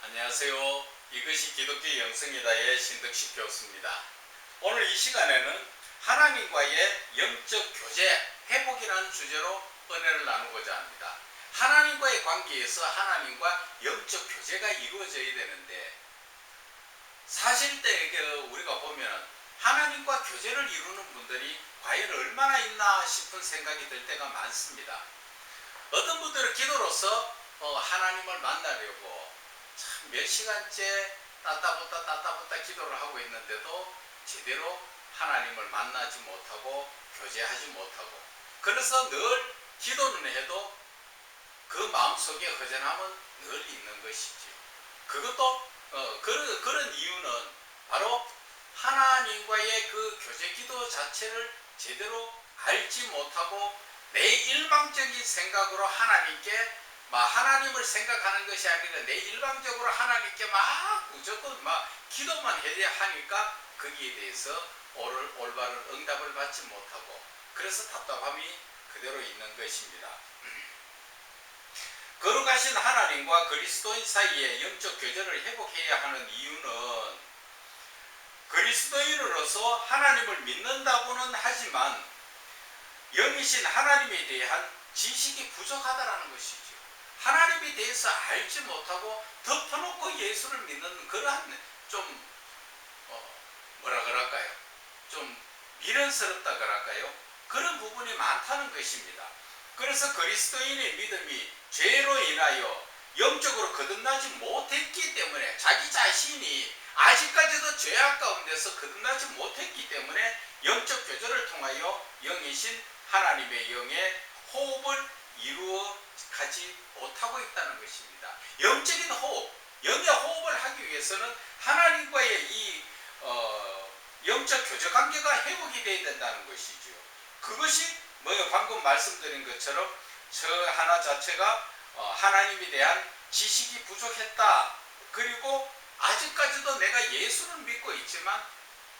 안녕하세요. 이것이 기독교 영성이다의 신덕식 교수입니다. 오늘 이 시간에는 하나님과의 영적 교제, 회복이라는 주제로 은혜를 나누고자 합니다. 하나님과의 관계에서 하나님과 영적 교제가 이루어져야 되는데, 사실 때 우리가 보면 하나님과 교제를 이루는 분들이 과연 얼마나 있나 싶은 생각이 들 때가 많습니다. 어떤 분들은 기도로서 하나님을 만나려고 참 몇 시간째 따따붙다 기도를 하고 있는데도 제대로 하나님을 만나지 못하고 교제하지 못하고, 그래서 늘 기도는 해도 그 마음속에 허전함은 늘 있는 것이지. 그것도 그런 이유는 바로 하나님과의 그 교제 기도 자체를 제대로 알지 못하고 내 일방적인 생각으로 하나님을 생각하는 것이 아니라 내 일방적으로 하나님께 무조건 기도만 해야 하니까 거기에 대해서 올바른 응답을 받지 못하고, 그래서 답답함이 그대로 있는 것입니다. 거룩하신 하나님과 그리스도인 사이에 영적 교제를 회복해야 하는 이유는 그리스도인으로서 하나님을 믿는다고는 하지만 영이신 하나님에 대한 지식이 부족하다는 것이죠. 하나님에 대해서 알지 못하고 덮어놓고 예수를 믿는 그러한 좀 좀 미련스럽다 그럴까요? 그런 부분이 많다는 것입니다. 그래서 그리스도인의 믿음이 죄로 인하여 영적으로 거듭나지 못했기 때문에, 자기 자신이 아직까지도 죄악 가운데서 거듭나지 못했기 때문에 영적 교제를 통하여 영이신 하나님의 영의 호흡을 이루어 가지 못하고 있다는 것입니다. 영적인 호흡, 영의 호흡을 하기 위해서는 하나님과의 이 영적 교제 관계가 회복이 되어야 된다는 것이죠. 그것이 방금 말씀드린 것처럼 저 하나 자체가 하나님에 대한 지식이 부족했다. 그리고 아직까지도 내가 예수를 믿고 있지만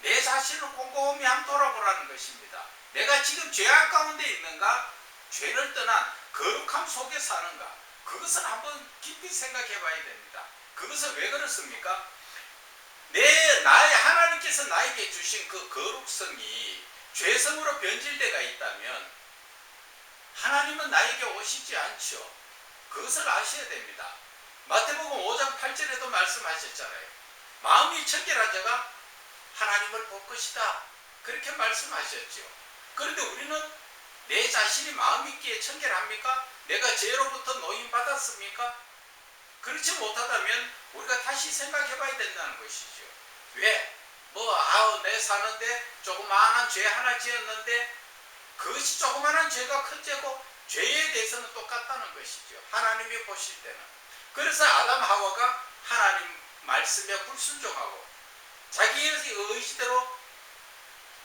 내 자신을 꼼꼼히 한번 돌아보라는 것입니다. 내가 지금 죄악 가운데 있는가? 죄를 떠난 거룩함 속에 사는가? 그것을 한번 깊이 생각해 봐야 됩니다. 그것은 왜 그렇습니까? 하나님께서 나에게 주신 그 거룩성이 죄성으로 변질 때가 있다면 하나님은 나에게 오시지 않죠. 그것을 아셔야 됩니다. 마태복음 5장 8절에도 말씀하셨잖아요. 마음이 청결한 자가 하나님을 볼 것이다. 그렇게 말씀하셨죠. 그런데 우리는 내 자신이 마음 있기에 청결합니까? 내가 죄로부터 노임받았습니까? 그렇지 못하다면 우리가 다시 생각해 봐야 된다는 것이죠. 왜? 내 사는데 조그마한 죄 하나 지었는데 그것이 조그마한 죄가 큰 죄고 죄에 대해서는 똑같다는 것이죠. 하나님이 보실 때는. 그래서 아담 하와가 하나님 말씀에 불순종하고 자기의 의지대로,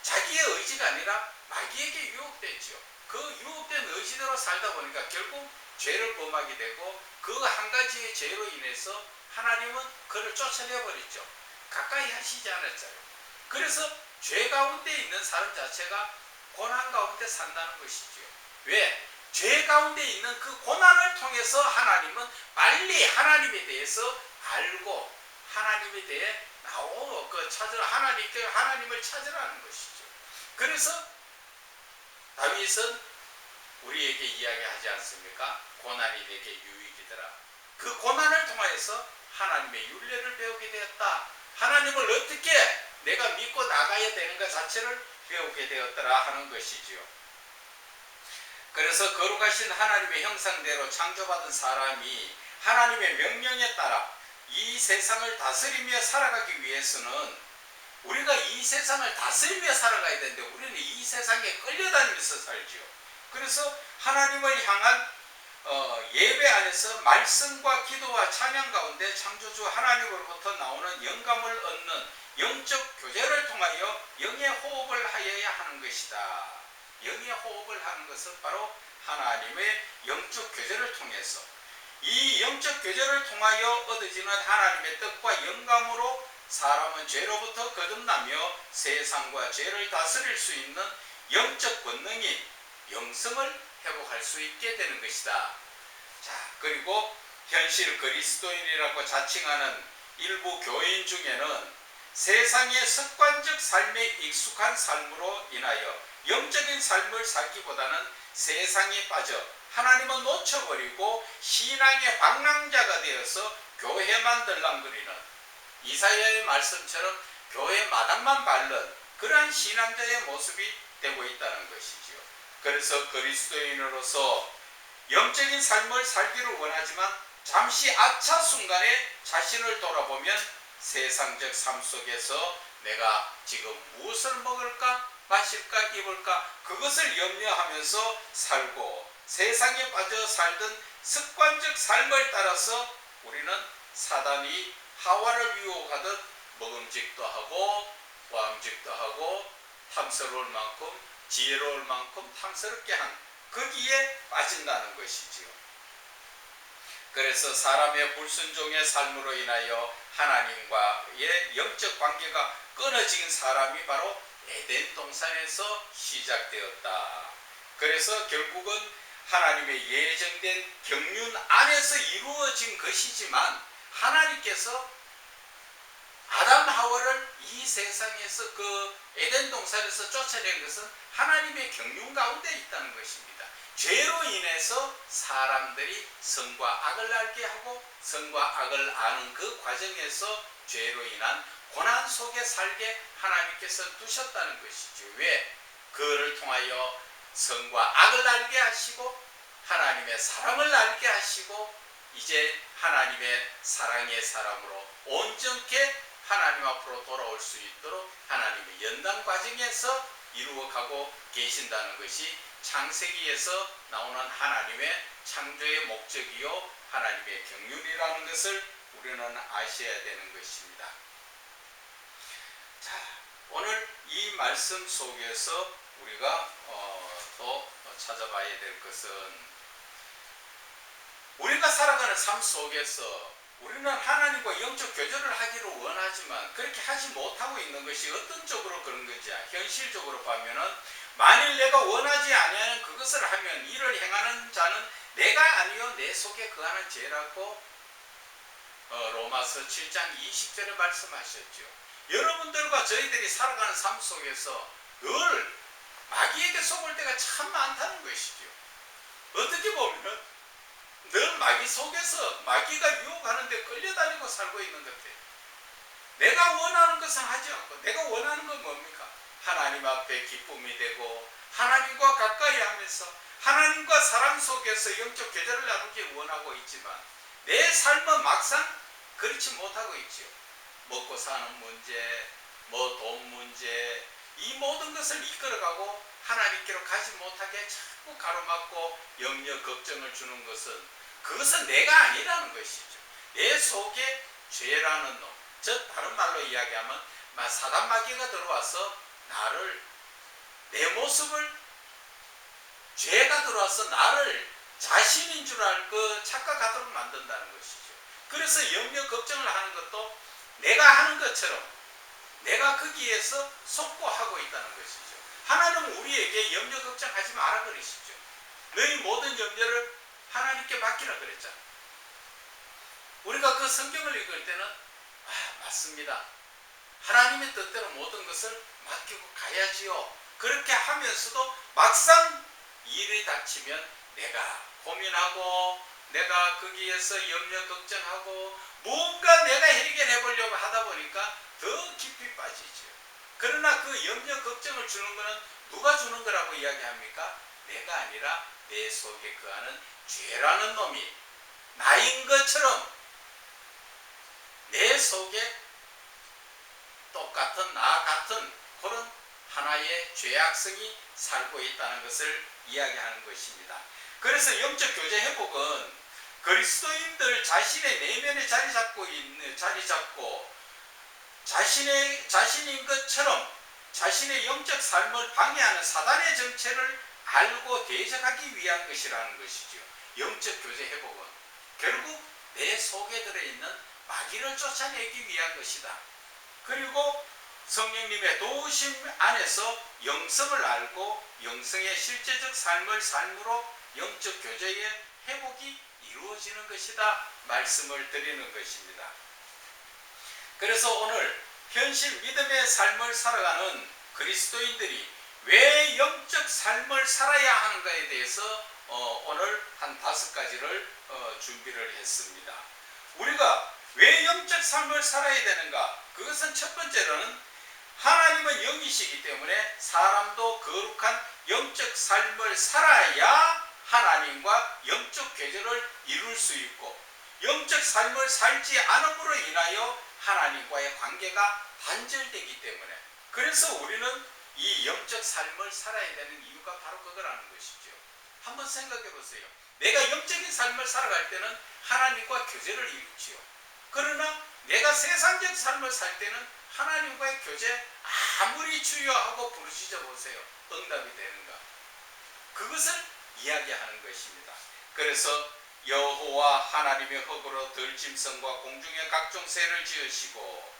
자기의 의지가 아니라 마귀에게 유혹됐죠. 그 유혹된 의지대로 살다 보니까 결국 죄를 범하게 되고 그 한 가지의 죄로 인해서 하나님은 그를 쫓아내버렸죠. 가까이 하시지 않았잖아요. 그래서 죄 가운데 있는 사람 자체가 고난 가운데 산다는 것이죠. 왜? 죄 가운데 있는 그 고난을 통해서 하나님은 빨리 하나님에 대해서 알고 하나님에 대해 하나님을 찾으라는 것이죠. 그래서 다윗은 우리에게 이야기하지 않습니까? 고난이 내게 유익이더라. 그 고난을 통해서 하나님의 율례를 배우게 되었다. 하나님을 어떻게 내가 믿고 나가야 되는 것 자체를 배우게 되었더라 하는 것이지요. 그래서 거룩하신 하나님의 형상대로 창조받은 사람이 하나님의 명령에 따라 이 세상을 다스리며 살아가기 위해서는 우리가 이 세상을 다스리며 살아가야 되는데 우리는 이 세상에 끌려다니면서 살지요. 그래서 하나님을 향한 예배 안에서 말씀과 기도와 찬양 가운데 창조주 하나님으로부터 나오는 영감을 얻는 영적 교제를 통하여 영의 호흡을 하여야 하는 것이다. 영의 호흡을 하는 것은 바로 하나님의 영적 교제를 통해서, 이 영적 교제를 통하여 얻어지는 하나님의 뜻과 영감으로 사람은 죄로부터 거듭나며 세상과 죄를 다스릴 수 있는 영적 권능이 영성을 회복할 수 있게 되는 것이다. 자, 그리고 현실 그리스도인이라고 자칭하는 일부 교인 중에는 세상의 습관적 삶에 익숙한 삶으로 인하여 영적인 삶을 살기보다는 세상에 빠져 하나님을 놓쳐버리고 신앙의 방랑자가 되어서 교회만 들랑거리는, 이사야의 말씀처럼 교회 마당만 밟는 그러한 신앙자의 모습이 되고 있다는 것이지요. 그래서 그리스도인으로서 영적인 삶을 살기를 원하지만 잠시 아차 순간에 자신을 돌아보면 세상적 삶 속에서 내가 지금 무엇을 먹을까, 마실까, 입을까, 그것을 염려하면서 살고 세상에 빠져 살던 습관적 삶을 따라서 우리는 사단이 하와를 유혹하듯 먹음직도 하고 보암직도 하고 탐스러울 만큼 지혜로울 만큼 탐스럽게 한 거기에 빠진다는 것이지요. 그래서 사람의 불순종의 삶으로 인하여 하나님과의 영적 관계가 끊어진 사람이 바로 에덴 동산에서 시작되었다. 그래서 결국은 하나님의 예정된 경륜 안에서 이루어진 것이지만 하나님께서 아담 하와를 이 세상에서 그 에덴 동산에서 쫓아낸 것은 하나님의 경륜 가운데 있다는 것입니다. 죄로 인해서 사람들이 선과 악을 알게 하고 선과 악을 아는 그 과정에서 죄로 인한 고난 속에 살게 하나님께서 두셨다는 것이죠. 왜? 그를 통하여 선과 악을 알게 하시고 하나님의 사랑을 알게 하시고 이제 하나님의 사랑의 사람으로 온전케 하나님 앞으로 돌아올 수 있도록 하나님의 연단 과정에서 이루어가고 계신다는 것이 창세기에서 나오는 하나님의 창조의 목적이요 하나님의 경륜이라는 것을 우리는 아셔야 되는 것입니다. 자, 오늘 이 말씀 속에서 우리가 또 찾아봐야 될 것은 우리가 살아가는 삶 속에서 우리는 하나님과 영적 교제를 하기를 원하지만 그렇게 하지 못하고 있는 것이 어떤 쪽으로 그런 건지 현실적으로 보면은 만일 내가 원하지 아니하는 그것을 하면 이를 행하는 자는 내가 아니요 내 속에 거하는 죄라고 로마서 7장 20절에 말씀하셨죠. 여러분들과 저희들이 살아가는 삶 속에서 늘 마귀에게 속을 때가 참 많다는 것이죠. 어떻게 보면 늘 마귀 속에서 마귀가 유혹하는데 끌려다니고 살고 있는 것 같아요. 내가 원하는 것은 하지 않고 내가 원하는 건 뭡니까? 하나님 앞에 기쁨이 되고 하나님과 가까이 하면서 하나님과 사랑 속에서 영적 교제를 나누기 원하고 있지만 내 삶은 막상 그렇지 못하고 있죠. 먹고 사는 문제, 돈 문제, 이 모든 것을 이끌어가고 하나님께로 가지 못하게 자꾸 가로막고 염려, 걱정을 주는 것은 그것은 내가 아니라는 것이죠. 내 속에 죄라는 놈, 즉 다른 말로 이야기하면 사단 마귀가 들어와서 나를, 내 모습을, 죄가 들어와서 나를 자신인 줄 알고 착각하도록 만든다는 것이죠. 그래서 염려, 걱정을 하는 것도 내가 하는 것처럼 내가 거기에서 속고하고 있다는 것이죠. 하나님은 우리에게 염려, 걱정하지 마라 그러시죠. 너희 모든 염려를 하나님께 맡기라 그랬잖아. 우리가 그 성경을 읽을 때는 맞습니다. 하나님의 뜻대로 모든 것을 맡기고 가야지요. 그렇게 하면서도 막상 일이 닥치면 내가 고민하고 내가 거기에서 염려 걱정하고 뭔가 내가 해결해 보려고 하다 보니까 더 깊이 빠지죠. 그러나 그 염려 걱정을 주는 것은 누가 주는 거라고 이야기합니까? 내가 아니라 내 속에 거하는 죄라는 놈이 나인 것처럼 내 속에 똑같은 나 같은 그런 하나의 죄악성이 살고 있다는 것을 이야기하는 것입니다. 그래서 영적 교제 회복은 그리스도인들 자신의 내면에 자리 잡고 자신인 것처럼 자신의 영적 삶을 방해하는 사단의 정체를 알고 대적하기 위한 것이라는 것이죠. 영적 교제 회복은 결국 내 속에 들어있는 마귀를 쫓아내기 위한 것이다. 그리고 성령님의 도우심 안에서 영성을 알고 영성의 실제적 삶을 삶으로 영적 교제의 회복이 이루어지는 것이다 말씀을 드리는 것입니다. 그래서 오늘 현실 믿음의 삶을 살아가는 그리스도인들이 왜 영적 삶을 살아야 하는가에 대해서 오늘 한 5가지를 준비를 했습니다. 우리가 왜 영적 삶을 살아야 되는가? 그것은 첫 번째로는 하나님은 영이시기 때문에 사람도 거룩한 영적 삶을 살아야 하나님과 영적 교제를 이룰 수 있고, 영적 삶을 살지 않음으로 인하여 하나님과의 관계가 단절되기 때문에, 그래서 우리는 이 영적 삶을 살아야 되는 이유가 바로 그거라는 것이죠. 한번 생각해 보세요. 내가 영적인 삶을 살아갈 때는 하나님과 교제를 이루지요. 그러나 내가 세상적 삶을 살 때는 하나님과의 교제 아무리 주여하고 부르짖어 보세요. 응답이 되는가? 그것을 이야기하는 것입니다. 그래서 여호와 하나님의 흙으로 들짐승과 공중의 각종 새를 지으시고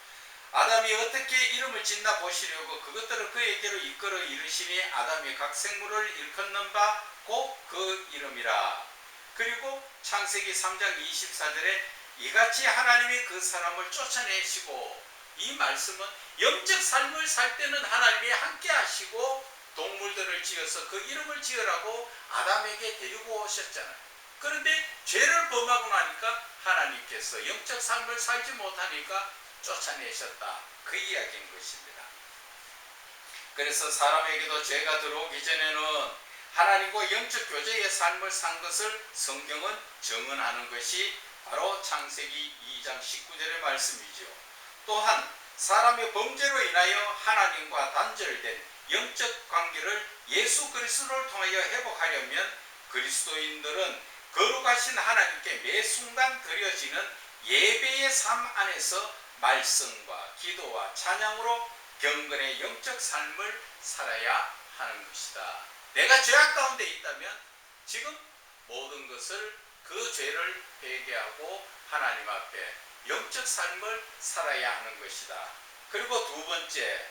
아담이 어떻게 이름을 짓나 보시려고 그것들을 그에게로 이끌어 이르시니 아담이 각 생물을 일컫는 바 곧 그 이름이라. 그리고 창세기 3장 24절에 이같이 하나님이 그 사람을 쫓아내시고, 이 말씀은 영적 삶을 살 때는 하나님이 함께 하시고 동물들을 지어서 그 이름을 지으라고 아담에게 데리고 오셨잖아요. 그런데 죄를 범하고 나니까 하나님께서 영적 삶을 살지 못하니까 쫓아내셨다, 그 이야기인 것입니다. 그래서 사람에게도 죄가 들어오기 전에는 하나님과 영적 교제의 삶을 산 것을 성경은 증언하는 것이 바로 창세기 2장 19절의 말씀이죠. 또한 사람의 범죄로 인하여 하나님과 단절된 영적 관계를 예수 그리스도를 통하여 회복하려면 그리스도인들은 거룩하신 하나님께 매 순간 드려지는 예배의 삶 안에서 말씀과 기도와 찬양으로 경건의 영적 삶을 살아야 하는 것이다. 내가 죄악 가운데 있다면 지금 모든 것을, 그 죄를 회개하고 하나님 앞에 영적 삶을 살아야 하는 것이다. 그리고 두 번째,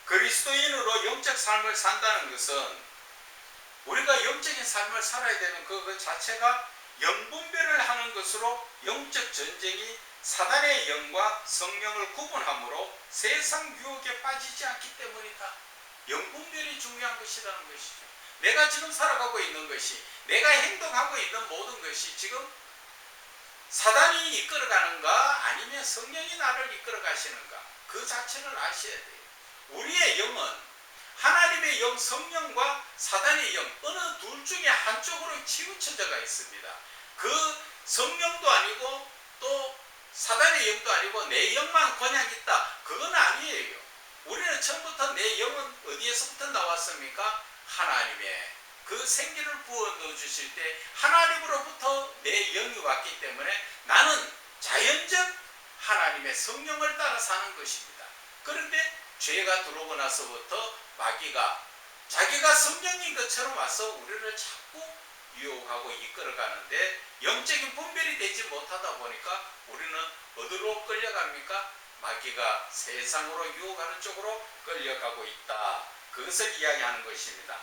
그리스도인으로 영적 삶을 산다는 것은 우리가 영적인 삶을 살아야 되는 그 자체가 영분별을 하는 것으로 영적 전쟁이 사단의 영과 성령을 구분함으로 세상 유혹에 빠지지 않기 때문이다. 영분별이 중요한 것이라는 것이죠. 내가 지금 살아가고 있는 것이, 내가 행동하고 있는 모든 것이 지금 사단이 이끌어가는가 아니면 성령이 나를 이끌어가시는가, 그 자체를 아셔야 돼요. 우리의 영은 하나님의 영, 성령과 사단의 영, 어느 둘 중에 한쪽으로 치우쳐져가 있습니다. 그 성령도 아니고 또 사단의 영도 아니고 내 영만 그냥 있다, 그건 아니에요. 우리는 처음부터 내 영은 어디에서부터 나왔습니까? 하나님의 그 생기를 부어 넣어주실 때 하나님으로부터 내 영이 왔기 때문에 나는 자연적 하나님의 성령을 따라 사는 것입니다. 그런데 죄가 들어오고 나서부터 마귀가 자기가 성령인 것처럼 와서 우리를 자꾸 유혹하고 이끌어가는데, 영적인 분별이 되지 못하다 보니까 우리는 어디로 끌려갑니까? 마귀가 세상으로 유혹하는 쪽으로 끌려가고 있다, 그것을 이야기하는 것입니다.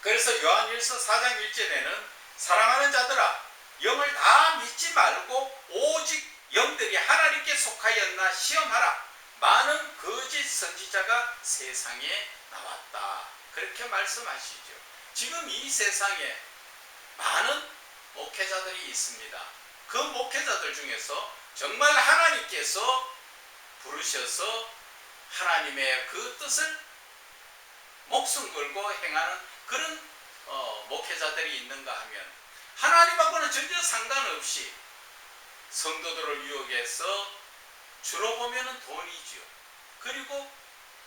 그래서 요한일서 4장 1절에는 사랑하는 자들아, 영을 다 믿지 말고 오직 영들이 하나님께 속하였나 시험하라. 많은 거짓 선지자가 세상에 나왔다, 그렇게 말씀하시죠. 지금 이 세상에 많은 목회자들이 있습니다. 그 목회자들 중에서 정말 하나님께서 부르셔서 하나님의 그 뜻을 목숨 걸고 행하는 그런 목회자들이 있는가 하면, 하나님하고는 전혀 상관없이 성도들을 유혹해서 주로 보면은 돈이죠. 그리고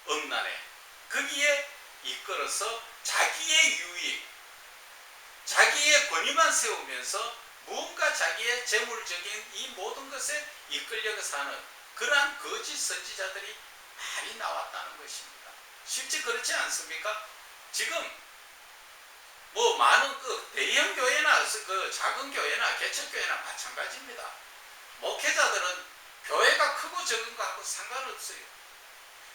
음란에 거기에 이끌어서 자기의 유익, 자기의 권위만 세우면서 무언가 자기의 재물적인 이 모든 것에 이끌려서 사는 그러한 거짓 선지자들이 많이 나왔다는 것입니다. 실제 그렇지 않습니까? 지금 뭐 많은 그 대형 교회나 그 작은 교회나 개척교회나 마찬가지입니다. 목회자들은 교회가 크고 적은 거하고 상관없어요.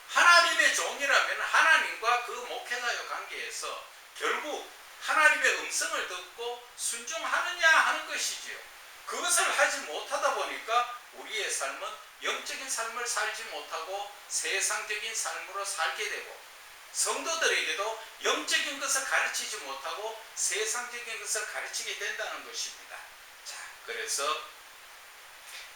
하나님의 종이라면 하나님과 그 목회자의 관계에서 결국 하나님의 음성을 듣고 순종하느냐 하는 것이지요. 그것을 하지 못하다 보니까 우리의 삶은 영적인 삶을 살지 못하고 세상적인 삶으로 살게 되고, 성도들에게도 영적인 것을 가르치지 못하고 세상적인 것을 가르치게 된다는 것입니다. 자, 그래서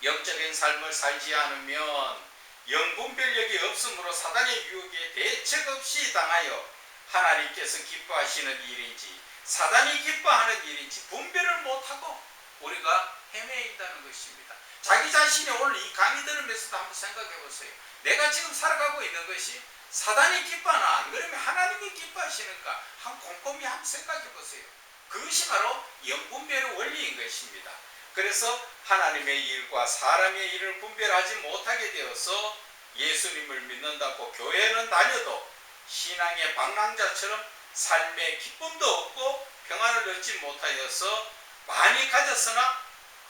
영적인 삶을 살지 않으면 영분별력이 없으므로 사단의 유혹에 대책 없이 당하여 하나님께서 기뻐하시는 일인지 사단이 기뻐하는 일인지 분별을 못하고 우리가 헤매인다는 것입니다. 자기 자신이 오늘 이 강의 들으면서도 한번 생각해 보세요. 내가 지금 살아가고 있는 것이 사단이 기뻐하나 안 그러면 하나님이 기뻐하시는가? 곰곰이 한번 생각해 보세요. 그것이 바로 영분별의 원리인 것입니다. 그래서 하나님의 일과 사람의 일을 분별하지 못하게 되어서 예수님을 믿는다고 교회는 다녀도 신앙의 방랑자처럼 삶의 기쁨도 없고 평안을 얻지 못하여서 많이 가졌으나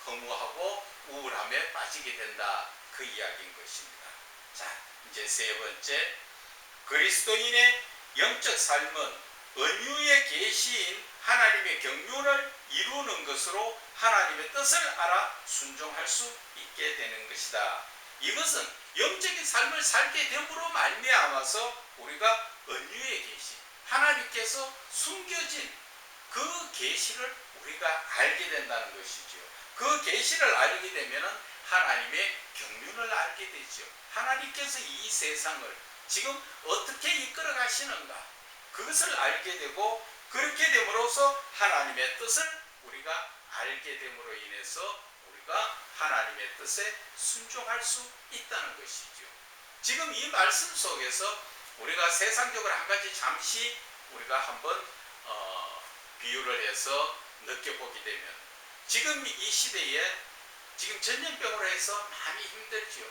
허무하고 우울함에 빠지게 된다, 그 이야기인 것입니다. 자, 이제 세 번째, 그리스도인의 영적 삶은 은유의 계시인 하나님의 경륜을 이루는 것으로 하나님의 뜻을 알아 순종할 수 있게 되는 것이다. 이것은 영적인 삶을 살게 됨으로 말미암아서 우리가 은유의 계시, 하나님께서 숨겨진 그 계시를 우리가 알게 된다는 것이죠. 그 계시를 알게 되면 하나님의 경륜을 알게 되죠. 하나님께서 이 세상을 지금 어떻게 이끌어 가시는가, 그것을 알게 되고, 그렇게 됨으로써 하나님의 뜻을 우리가 알게 됨으로 인해서 우리가 하나님의 뜻에 순종할 수 있다는 것이죠. 지금 이 말씀 속에서 우리가 세상적으로 한 가지 잠시 우리가 한번 비유를 해서 느껴보게 되면, 지금 이 시대에 지금 전염병으로 해서 많이 힘들죠.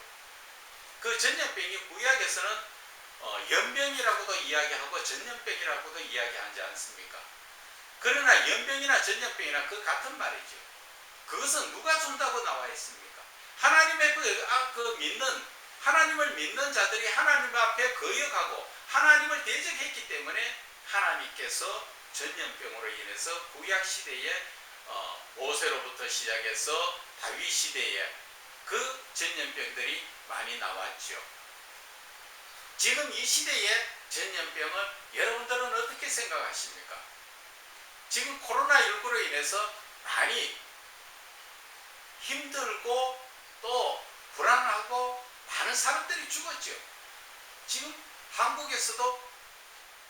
그 전염병이 구약에서는 연병이라고도 이야기하고 전염병이라고도 이야기하지 않습니까? 그러나 연병이나 전염병이나 그 같은 말이죠. 그것은 누가 준다고 나와 있습니까? 하나님의 하나님을 믿는 자들이 하나님 앞에 거역하고 하나님을 대적했기 때문에 하나님께서 전염병으로 인해서 구약 시대에 모세로부터 시작해서 다윗 시대에 그 전염병들이 많이 나왔죠. 지금 이 시대의 전염병을 여러분들은 어떻게 생각하십니까? 지금 코로나19로 인해서 많이 힘들고 또 불안하고 많은 사람들이 죽었죠. 지금 한국에서도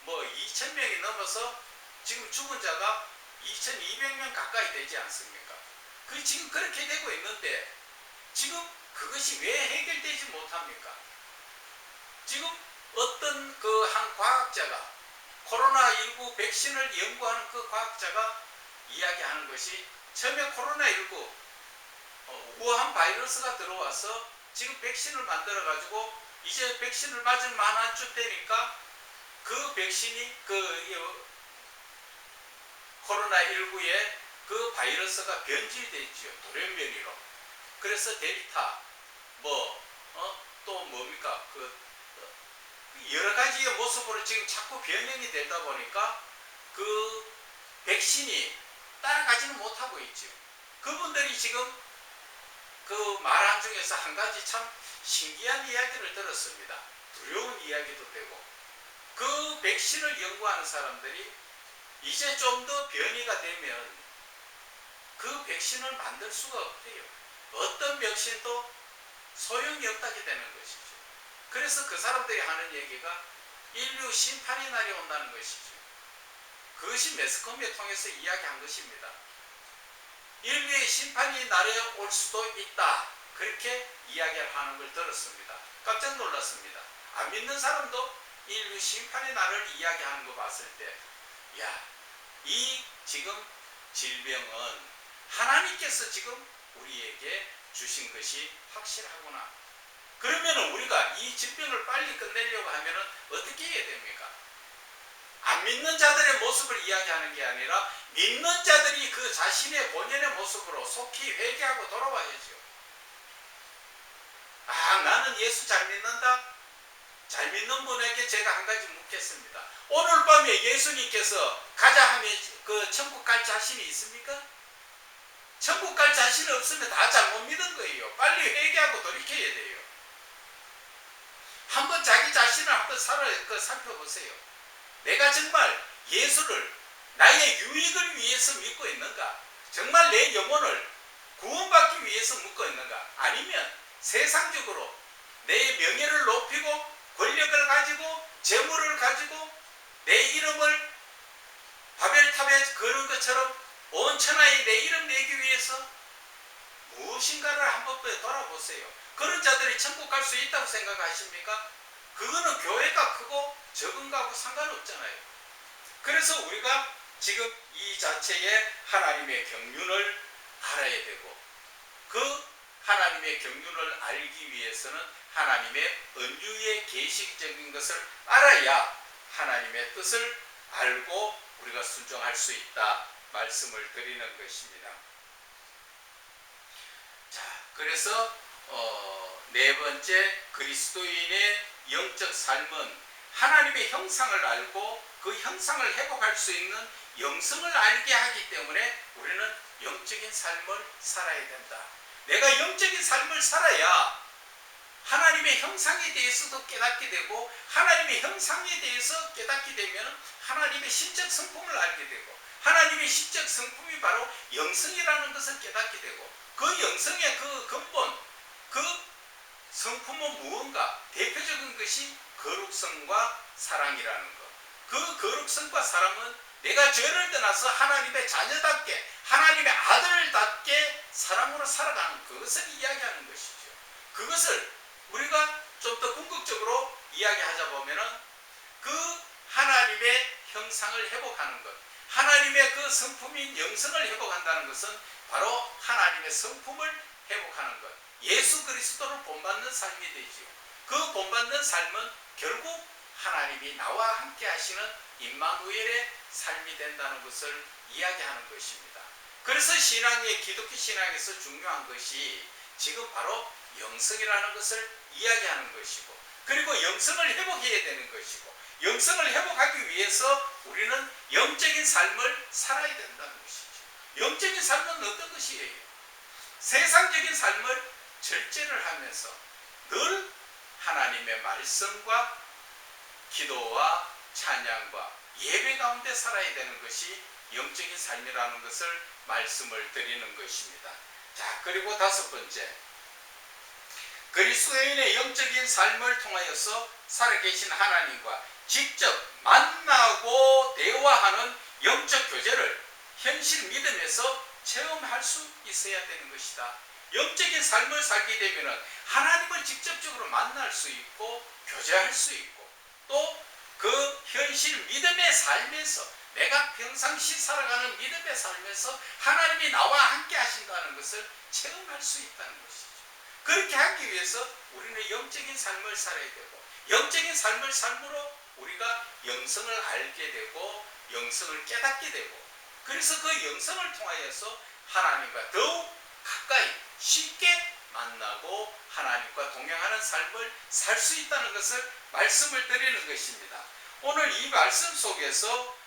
뭐 2,000명이 넘어서 지금 죽은 자가 2,200명 가까이 되지 않습니까? 그 지금 그렇게 되고 있는데 지금 그것이 왜 해결되지 못합니까? 지금 어떤 그 한 과학자가, 코로나19 백신을 연구하는 그 과학자가 이야기하는 것이, 처음에 코로나19 우한 바이러스가 들어와서 지금 백신을 만들어 가지고 이제 백신을 맞을 만한 쯤 되니까 그 백신이 코로나19에 그 바이러스가 변질됐죠. 돌연변이로. 그래서 델타 또 뭡니까 여러 가지의 모습으로 지금 자꾸 변형이 되다 보니까 그 백신이 따라가지는 못하고 있죠. 그분들이 지금 그 말 한중에서 한 가지 참 신기한 이야기를 들었습니다. 두려운 이야기도 되고, 그 백신을 연구하는 사람들이 이제 좀 더 변이가 되면 그 백신을 만들 수가 없대요. 어떤 백신도 소용이 없다게 되는 것이죠. 그래서 그 사람들이 하는 얘기가 인류 심판의 날이 온다는 것이죠. 그것이 매스컴을 통해서 이야기한 것입니다. 인류의 심판의 날에 올 수도 있다, 그렇게 이야기를 하는 걸 들었습니다. 깜짝 놀랐습니다. 안 믿는 사람도 인류 심판의 날을 이야기하는 거 봤을 때, 이 지금 질병은 하나님께서 지금 우리에게 주신 것이 확실하구나. 그러면 우리가 이 질병을 빨리 끝내려고 하면 어떻게 해야 됩니까? 안 믿는 자들의 모습을 이야기하는 게 아니라 믿는 자들이 그 자신의 본연의 모습으로 속히 회개하고 돌아와야죠. 나는 예수 잘 믿는다. 잘 믿는 분에게 제가 한 가지 묻겠습니다. 오늘 밤에 예수님께서 가자 하면 그 천국 갈 자신이 있습니까? 천국 갈 자신이 없으면 다 잘못 믿은 거예요. 빨리 회개하고 돌이켜야 돼요. 한번 자기 자신을 한번 살펴보세요. 내가 정말 예수를 나의 유익을 위해서 믿고 있는가? 정말 내 영혼을 구원받기 위해서 믿고 있는가? 아니면 세상적으로 내 명예를 높이고 권력을 가지고 재물을 가지고 내 이름을 바벨탑에 거는 것처럼 온 천하에 내 이름 내기 위해서 무엇인가를 한번 돌아보세요. 그런 자들이 천국 갈 수 있다고 생각하십니까? 그거는 교회가 크고 적은 거하고 상관없잖아요. 그래서 우리가 지금 이 자체의 하나님의 경륜을 알아야 되고, 그 하나님의 경륜을 알기 위해서는 하나님의 은유의 계시적인 것을 알아야 하나님의 뜻을 알고 우리가 순종할 수 있다 말씀을 드리는 것입니다. 자, 그래서 네 번째, 그리스도인의 영적 삶은 하나님의 형상을 알고 그 형상을 회복할 수 있는 영성을 알게 하기 때문에 우리는 영적인 삶을 살아야 된다. 내가 영적인 삶을 살아야 하나님의 형상에 대해서도 깨닫게 되고, 하나님의 형상에 대해서 깨닫게 되면 하나님의 신적 성품을 알게 되고, 하나님의 신적 성품이 바로 영성이라는 것을 깨닫게 되고, 그 영성의 그 근본, 그 성품은 무언가? 대표적인 것이 거룩성과 사랑이라는 것. 그 거룩성과 사랑은 내가 죄를 떠나서 하나님의 자녀답게, 하나님의 아들답게 사랑으로 살아가는 그것을 이야기하는 것이죠. 그것을 우리가 좀 더 궁극적으로 이야기하자 보면은 그 하나님의 형상을 회복하는 것, 하나님의 그 성품인 영성을 회복한다는 것은 바로 하나님의 성품을 회복하는 것, 예수 그리스도를 본받는 삶이 되지요. 그 본받는 삶은 결국 하나님이 나와 함께 하시는 임마누엘의 삶이 된다는 것을 이야기하는 것입니다. 그래서 신앙의, 기독교 신앙에서 중요한 것이 지금 바로 영성이라는 것을 이야기하는 것이고, 그리고 영성을 회복해야 되는 것이고, 영성을 회복하기 위해서 우리는 영적인 삶을 살아야 된다는 것이죠. 영적인 삶은 어떤 것이에요? 세상적인 삶을 절제를 하면서 늘 하나님의 말씀과 기도와 찬양과 예배 가운데 살아야 되는 것이 영적인 삶이라는 것을 말씀을 드리는 것입니다. 자, 그리고 다섯 번째, 그리스도인의 영적인 삶을 통하여서 살아계신 하나님과 직접 만나고 대화하는 영적 교제를 현실 믿음에서 체험할 수 있어야 되는 것이다. 영적인 삶을 살게 되면 하나님을 직접적으로 만날 수 있고 교제할 수 있고, 또 그 현실 믿음의 삶에서, 내가 평상시 살아가는 믿음의 삶에서 하나님이 나와 함께 하신다는 것을 체험할 수 있다는 것이죠. 그렇게 하기 위해서 우리는 영적인 삶을 살아야 되고, 영적인 삶을 삶으로 우리가 영성을 알게 되고 영성을 깨닫게 되고, 그래서 그 영성을 통하여서 하나님과 더욱 가까이 쉽게 만나고 하나님과 동행하는 삶을 살 수 있다는 것을 말씀을 드리는 것입니다. 오늘 이 말씀 속에서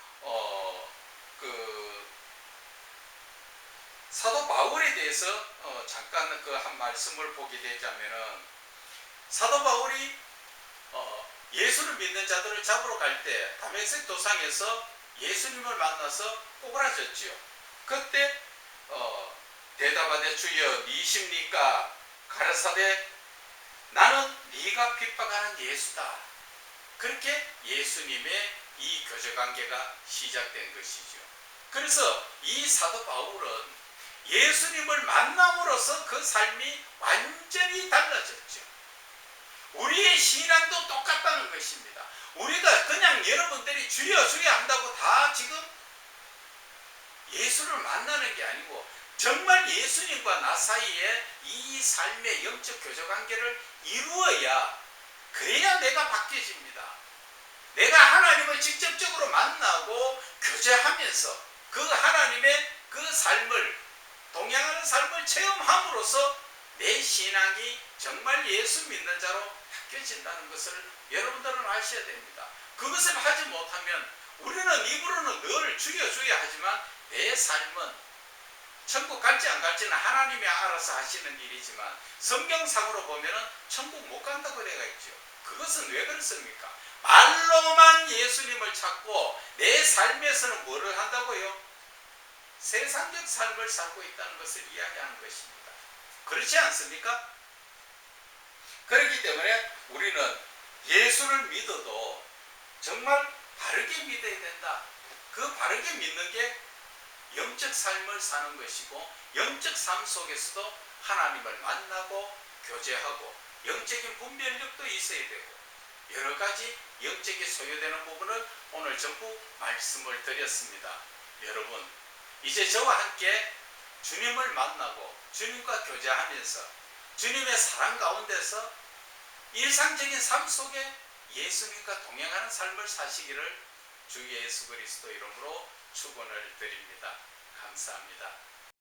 사도 바울에 대해서 잠깐 그 한 말씀을 보게 되자면은, 사도 바울이 예수를 믿는 자들을 잡으러 갈 때 다메섹 도상에서 예수님을 만나서 꼬부라졌지요. 그때 대답하되 주여 니십니까? 가라사대 나는 네가 핍박하는 예수다. 그렇게 예수님의 이 교제관계가 시작된 것이죠. 그래서 이 사도 바울은 예수님을 만남으로써 그 삶이 완전히 달라졌죠. 우리의 신앙도 똑같다는 것입니다. 우리가 그냥 여러분들이 주여 주여 한다고 다 지금 예수를 만나는 게 아니고, 정말 예수님과 나 사이에 이 삶의 영적 교제관계를 이루어야, 그래야 내가 바뀌어집니다. 내가 하나님을 직접적으로 만나고 교제하면서 그 하나님의 그 삶을, 동행하는 삶을 체험함으로써 내 신앙이 정말 예수 믿는 자로 바뀌어진다는 것을 여러분들은 아셔야 됩니다. 그것을 하지 못하면 우리는 입으로는 늘 주여 주여 하지만 내 삶은 천국 갈지 안 갈지는 하나님이 알아서 하시는 일이지만 성경상으로 보면은 천국 못 간다고 되어 있죠. 그것은 왜 그렇습니까? 말로만 예수님을 찾고 내 삶에서는 뭐를 한다고요? 세상적 삶을 살고 있다는 것을 이야기하는 것입니다. 그렇지 않습니까? 그렇기 때문에 우리는 예수를 믿어도 정말 바르게 믿어야 된다. 그 바르게 믿는 게 영적 삶을 사는 것이고 영적 삶 속에서도 하나님을 만나고 교제하고 영적인 분별력도 있어야 되고 여러 가지 영적이 소요되는 부분을 오늘 전부 말씀을 드렸습니다. 여러분 이제 저와 함께 주님을 만나고 주님과 교제하면서 주님의 사랑 가운데서 일상적인 삶 속에 예수님과 동행하는 삶을 사시기를 주 예수 그리스도 이름으로 축원을 드립니다. 감사합니다.